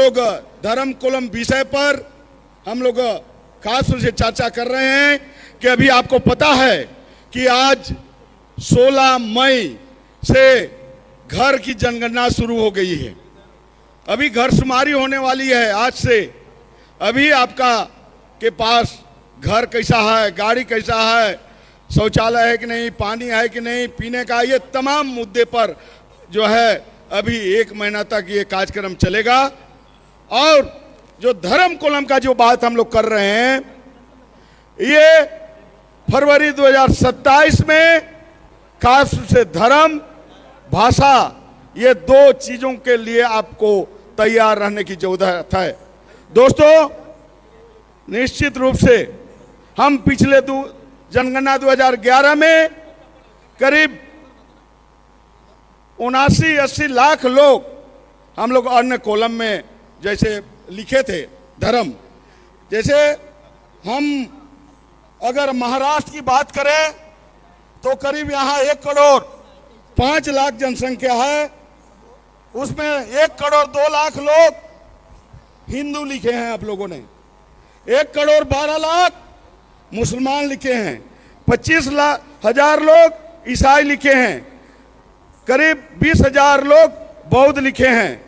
लोग धर्म कोलम विषय पर हम लोग खास रूप से चर्चा कर रहे हैं कि अभी आपको पता है कि आज 16 मई से घर की जनगणना शुरू हो गई है। अभी घरशुमारी होने वाली है आज से। अभी आपका के पास घर कैसा है, गाड़ी कैसा है, शौचालय है कि नहीं, पानी है कि नहीं, पीने का, ये तमाम मुद्दे पर जो है अभी 1 महीना तक ये कार्यक्रम चलेगा। और जो धर्म कोलम का जो बात हम लोग कर रहे हैं, ये फरवरी 2027 में खास रूप से धर्म, भाषा, ये 2 चीजों के लिए आपको तैयार रहने की जरूरत है। दोस्तों, निश्चित रूप से हम पिछले जनगणना 2011 में करीब 79-80 लाख लोग हम लोग अन्य कॉलम में जैसे लिखे थे धर्म। जैसे हम अगर महाराष्ट्र की बात करें तो करीब यहाँ 1 करोड़ 5 लाख जनसंख्या है, उसमें 1 करोड़ 2 लाख लोग हिंदू लिखे हैं आप लोगों ने, 1 करोड़ 12 लाख मुसलमान लिखे हैं, 25,000 लोग ईसाई लिखे हैं, करीब 20,000 लोग बौद्ध लिखे हैं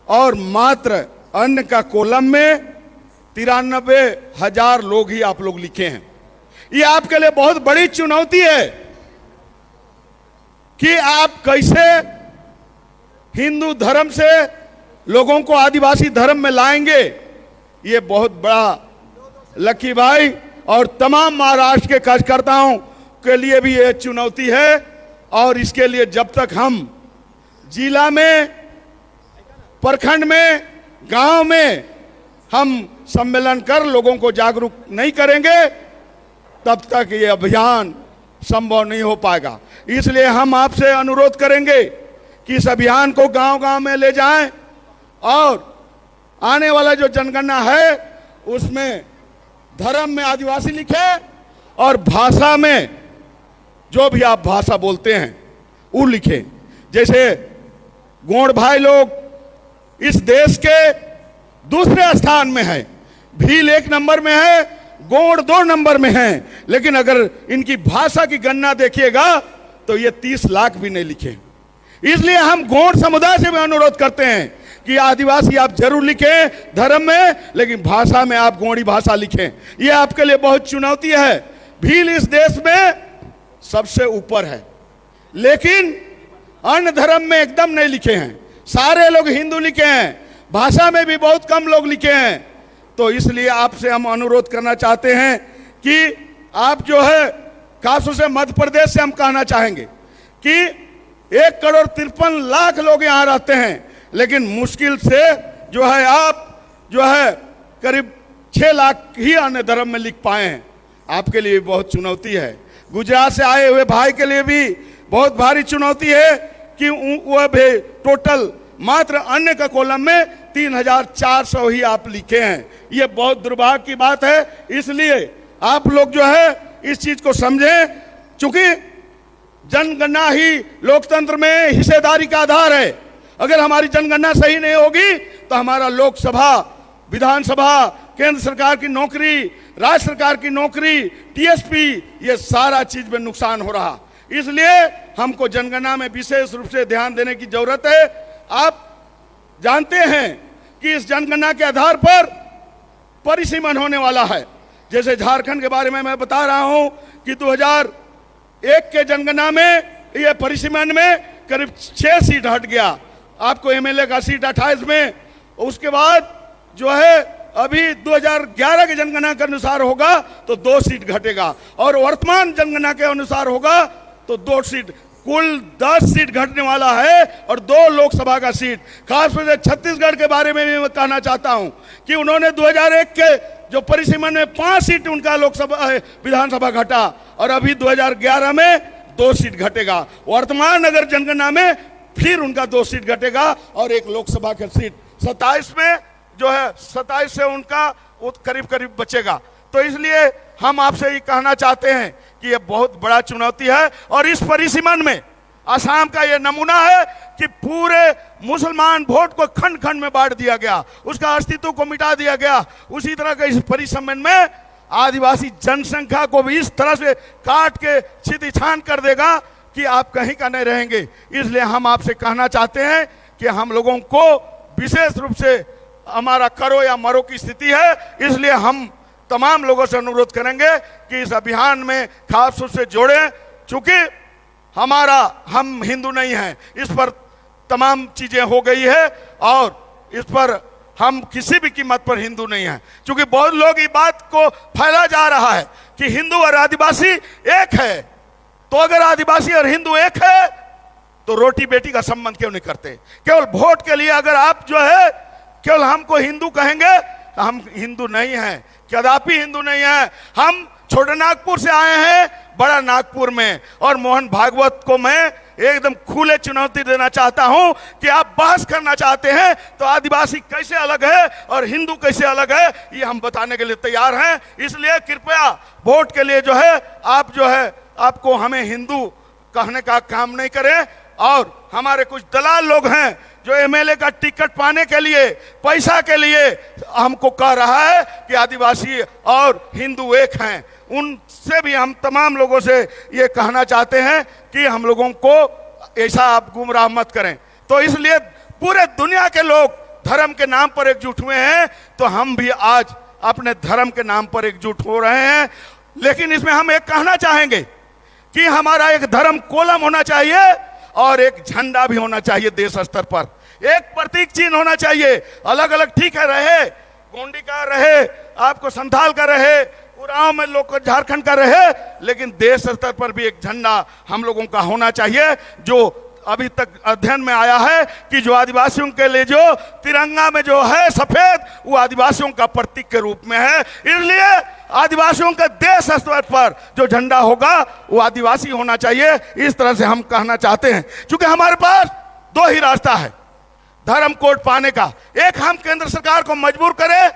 और मात्र अन्य का कॉलम में 93,000 लोग ही आप लोग लिखे हैं। ये आपके लिए बहुत बड़ी चुनौती है कि आप कैसे हिंदू धर्म से लोगों को आदिवासी धर्म में लाएंगे। ये बहुत बड़ा लकी भाई और तमाम महाराष्ट्र के कार्यकर्ताओं के लिए भी ये चुनौती है। और इसके लिए जब तक हम जिला में, प्रखंड में, गांव में हम सम्मेलन कर लोगों को जागरूक नहीं करेंगे, तब तक ये अभियान संभव नहीं हो पाएगा। इसलिए हम आपसे अनुरोध करेंगे कि इस अभियान को गांव-गांव में ले जाएं और आने वाला जो जनगणना है उसमें धर्म में आदिवासी लिखे और भाषा में जो भी आप भाषा बोलते हैं वो लिखें। जैसे गोंड भाई लोग इस देश के दूसरे स्थान में है, भील 1 नंबर में है, गोंड 2 नंबर में है, लेकिन अगर इनकी भाषा की गणना देखिएगा तो ये 30 लाख भी नहीं लिखे। इसलिए हम गोंड समुदाय से भी अनुरोध करते हैं कि आदिवासी आप जरूर लिखें धर्म में, लेकिन भाषा में आप गोंडी भाषा लिखें। ये आपके लिए बहुत चुनौती है। भील इस देश में सबसे ऊपर है, लेकिन अन्य धर्म में एकदम नहीं लिखे हैं। सारे लोग हिंदू लिखे हैं, भाषा में भी बहुत कम लोग लिखे हैं। तो इसलिए आपसे हम अनुरोध करना चाहते हैं कि आप जो है, खासतौर से मध्य प्रदेश से हम कहना चाहेंगे कि 1 करोड़ 53 लाख लोग यहाँ रहते हैं, लेकिन मुश्किल से जो है आप जो है करीब 6 लाख ही अन्य धर्म में लिख पाए हैं। आपके लिए बहुत चुनौती है। गुजरात से आए हुए भाई के लिए भी बहुत भारी चुनौती है कि वह भी टोटल मात्र अन्य का कॉलम में 3,400 ही आप लिखे हैं। ये बहुत दुर्भाग्य की बात है। इसलिए आप लोग जो है इस चीज को समझें, चूंकि जनगणना ही लोकतंत्र में हिस्सेदारी का आधार है। अगर हमारी जनगणना सही नहीं होगी तो हमारा लोकसभा, विधानसभा, केंद्र सरकार की नौकरी, राज्य सरकार की नौकरी, टीएसपी, ये सारा चीज में नुकसान हो रहा। इसलिए हमको जनगणना में विशेष रूप से ध्यान देने की जरूरत है। आप जानते हैं कि इस जनगणना के आधार पर परिसीमन होने वाला है। जैसे झारखंड के बारे में मैं बता रहा हूं कि 2001 के जनगणना में ये परिसीमन में करीब 6 सीट हट गया। आपको एमएलए का सीट 28 में, उसके बाद जो है अभी 2011 के जनगणना के अनुसार होगा तो 2 सीट घटेगा और वर्तमान जनगणना के अनुसार होगा तो 2 सीट, कुल 10 सीट घटने वाला है और 2 लोकसभा का सीट। खासतौर से छत्तीसगढ़ के बारे में भी मैं कहना चाहता हूं कि उन्होंने 2001 के जो परिसीमन में 5 सीट उनका लोकसभा विधानसभा घटा और अभी 2011 में 2 सीट घटेगा। वर्तमान अगर जनगणना में फिर उनका 2 सीट घटेगा और 1 लोकसभा का सीट 27 में जो है 27 से उनका करीब करीब बचेगा। तो इसलिए हम आपसे ये कहना चाहते हैं कि ये बहुत बड़ा चुनौती है और इस परिसीमन में असम का यह नमूना है कि पूरे मुसलमान वोट को खंड खंड में बांट दिया गया, उसका अस्तित्व को मिटा दिया गया। उसी तरह का इस परिसंबंध में आदिवासी जनसंख्या को भी इस तरह से काट के छितिछान कर देगा कि आप कहीं का नहीं रहेंगे। इसलिए हम आपसे कहना चाहते हैं कि हम लोगों को विशेष रूप से हमारा करो या मरो की स्थिति है, इसलिए हम तमाम लोगों से अनुरोध करेंगे कि इस अभियान में खास रूप से जोड़ें। चूंकि हम हिंदू नहीं हैं, इस पर तमाम चीजें हो गई है और इस पर हम किसी भी कीमत पर हिंदू नहीं हैं। चूंकि बहुत लोग इस बात को फैला जा रहा है कि हिंदू और आदिवासी एक है, तो अगर आदिवासी और हिंदू एक है तो रोटी बेटी का संबंध क्यों नहीं करते? केवल वोट के लिए अगर आप जो है केवल हमको हिंदू कहेंगे, हम हिंदू नहीं हैं, कदापि हिंदू नहीं हैं। हम छोटे नागपुर से आए हैं बड़ा नागपुर में, और मोहन भागवत को मैं एकदम खुले चुनौती देना चाहता हूं कि आप बहस करना चाहते हैं तो आदिवासी कैसे अलग है और हिंदू कैसे अलग है, ये हम बताने के लिए तैयार हैं। इसलिए कृपया वोट के लिए जो है आपको हमें हिंदू कहने का काम नहीं करें। और हमारे कुछ दलाल लोग हैं जो एमएलए का टिकट पाने के लिए, पैसा के लिए हमको कह रहा है कि आदिवासी और हिंदू एक हैं। उनसे भी हम तमाम लोगों से ये कहना चाहते हैं कि हम लोगों को ऐसा आप गुमराह मत करें। तो इसलिए पूरे दुनिया के लोग धर्म के नाम पर एकजुट हुए हैं, तो हम भी आज अपने धर्म के नाम पर एकजुट हो रहे हैं। लेकिन इसमें हम एक कहना चाहेंगे कि हमारा एक धर्म कोलम होना चाहिए और एक झंडा भी होना चाहिए देश स्तर पर, एक प्रतीक चिन्ह होना चाहिए। अलग अलग ठीक है, रहे गोंडी का रहे, आपको संथाल का रहे, उरांव में लोग झारखंड का रहे, लेकिन देश स्तर पर भी एक झंडा हम लोगों का होना चाहिए। जो अभी तक अध्ययन में आया है कि जो आदिवासियों के लिए जो तिरंगा में जो है सफेद, वो आदिवासियों का प्रतीक के रूप में है। इसलिए आदिवासियों के देश स्तर पर जो झंडा होगा वो आदिवासी होना चाहिए। इस तरह से हम कहना चाहते हैं। क्योंकि हमारे पास दो ही रास्ता है धर्म कोड पाने का। एक, हम केंद्र सरकार को मजबूर करें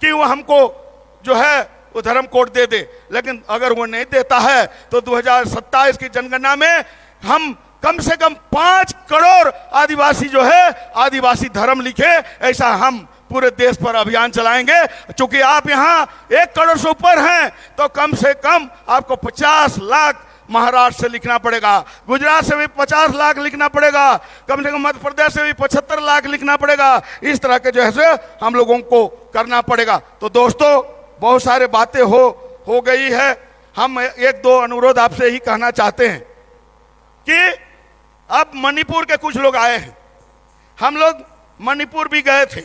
कि वो हमको जो है वो धर्म कोड दे दे, लेकिन अगर वो नहीं देता है तो 2027 की जनगणना में हम कम से कम 5 करोड़ आदिवासी जो है आदिवासी धर्म लिखे, ऐसा हम पूरे देश पर अभियान चलाएंगे। चूंकि आप यहाँ 1 करोड़ से ऊपर हैं तो कम से कम आपको 50 लाख महाराष्ट्र से लिखना पड़ेगा, गुजरात से भी 50 लाख लिखना पड़ेगा, कम से कम मध्य प्रदेश से भी 75 लाख लिखना पड़ेगा। इस तरह के जो है हम लोगों को करना पड़ेगा। तो दोस्तों, बहुत सारे बातें हो गई है। हम 1-2 अनुरोध आपसे ही कहना चाहते हैं कि अब मणिपुर के कुछ लोग आए हैं। हम लोग मणिपुर भी गए थे।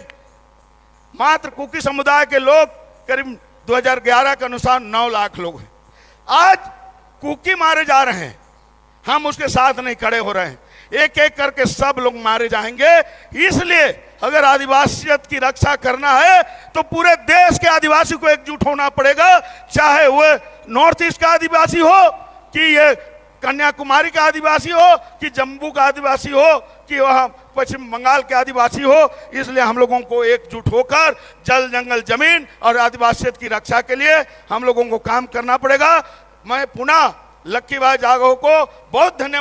मात्र कुकी समुदाय के लोग करीब 2011 के अनुसार 9 लाख लोग हैं। आज कुकी मारे जा रहे हैं, हम उसके साथ नहीं खड़े हो रहे हैं। एक एक करके सब लोग मारे जाएंगे। इसलिए अगर आदिवासियत की रक्षा करना है तो पूरे देश के आदिवासी को एकजुट होना पड़ेगा, चाहे वो नॉर्थ ईस्ट का आदिवासी हो कि ये कन्याकुमारी का आदिवासी हो कि जम्मू का आदिवासी हो कि वह पश्चिम बंगाल के आदिवासी हो। इसलिए हम लोगों को एकजुट होकर जल जंगल जमीन और आदिवासियत की रक्षा के लिए हम लोगों को काम करना पड़ेगा। मैं पुनः लक्की भाई जागो को बहुत धन्यवाद